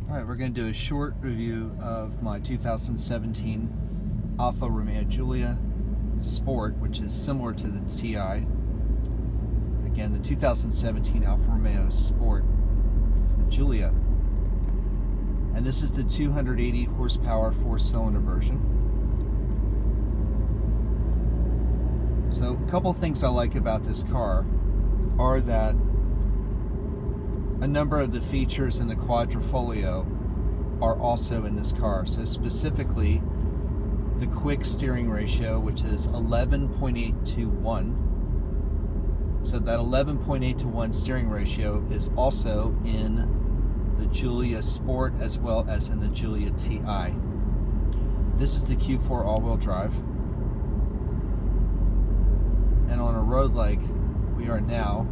Alright, we're going to do a short review of my 2017 Alfa Romeo Giulia Sport, which is similar to the TI. Again, the 2017 Alfa Romeo Sport, the Giulia. And this is the 280 horsepower 4-cylinder version. So a couple things I like about this car are that a number of the features in the Quadrifoglio are also in this car. So specifically, the quick steering ratio, which is 11.8 to 1. So that 11.8 to 1 steering ratio is also in the Giulia Sport as well as in the Giulia TI. This is the Q4 all-wheel drive. And on a road like we are now,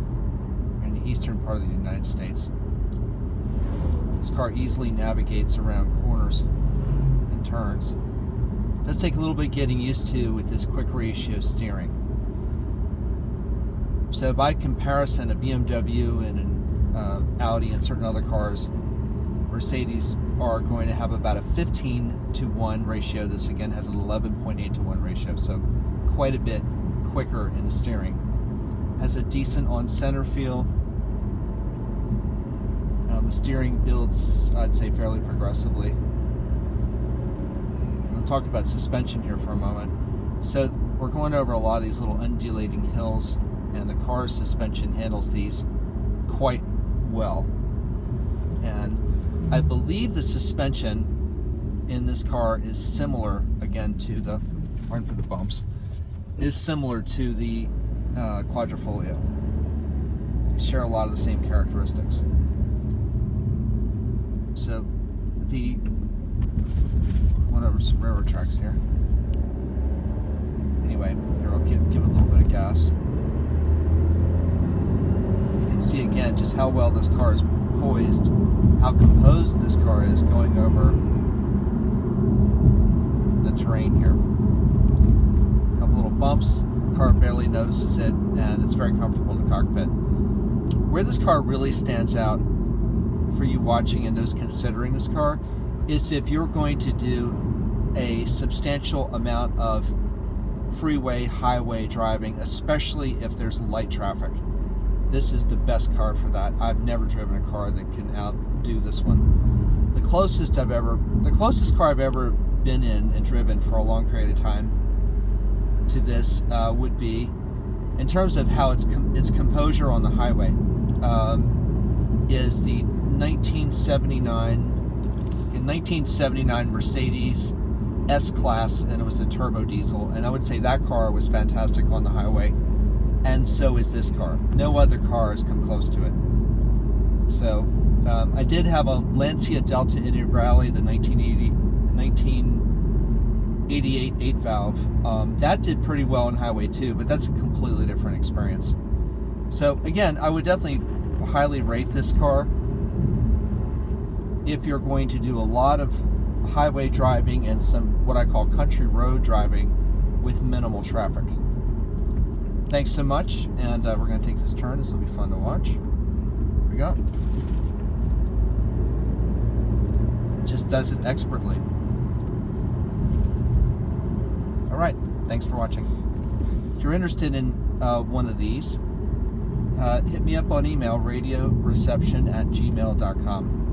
in the eastern part of the United States, this car easily navigates around corners and turns. It does take a little bit getting used to with this quick ratio steering. So by comparison, a BMW and an Audi and certain other cars, Mercedes are going to have about a 15 to 1 ratio. This again has an 11.8 to 1 ratio, so quite a bit quicker in the steering. Has a decent on-center feel. The steering builds, I'd say, fairly progressively. I'll talk about suspension here for a moment. So we're going over a lot of these little undulating hills, and the car's suspension handles these quite well. And I believe the suspension in this car is similar, again, to the, pardon for the bumps, is similar to the Quadrifoglio. They share a lot of the same characteristics. So the went over some railroad tracks here. Anyway, here I'll give it a little bit of gas. You can see again just how well this car is poised, how composed this car is going over the terrain here. A couple little bumps, the car barely notices it, and it's very comfortable in the cockpit. Where this car really stands out for you watching and those considering this car is if you're going to do a substantial amount of freeway, highway driving, especially if there's light traffic. This is the best car for that. I've never driven a car that can outdo this one. The closest car I've ever been in and driven for a long period of time to this would be, in terms of how its composure on the highway, is the 1979 Mercedes S-Class, and it was a turbo diesel, and I would say that car was fantastic on the highway, and so is this car. No other car has come close to it. So I did have a Lancia Delta Integrale, the 1988 8-valve. That did pretty well on highway too, but that's a completely different experience. So again, I would definitely highly rate this car if you're going to do a lot of highway driving and some what I call country road driving with minimal traffic. Thanks so much, and we're going to take this turn. This will be fun to watch. Here we go. It just does it expertly. Alright, thanks for watching. If you're interested in one of these, hit me up on email, radioreception@gmail.com.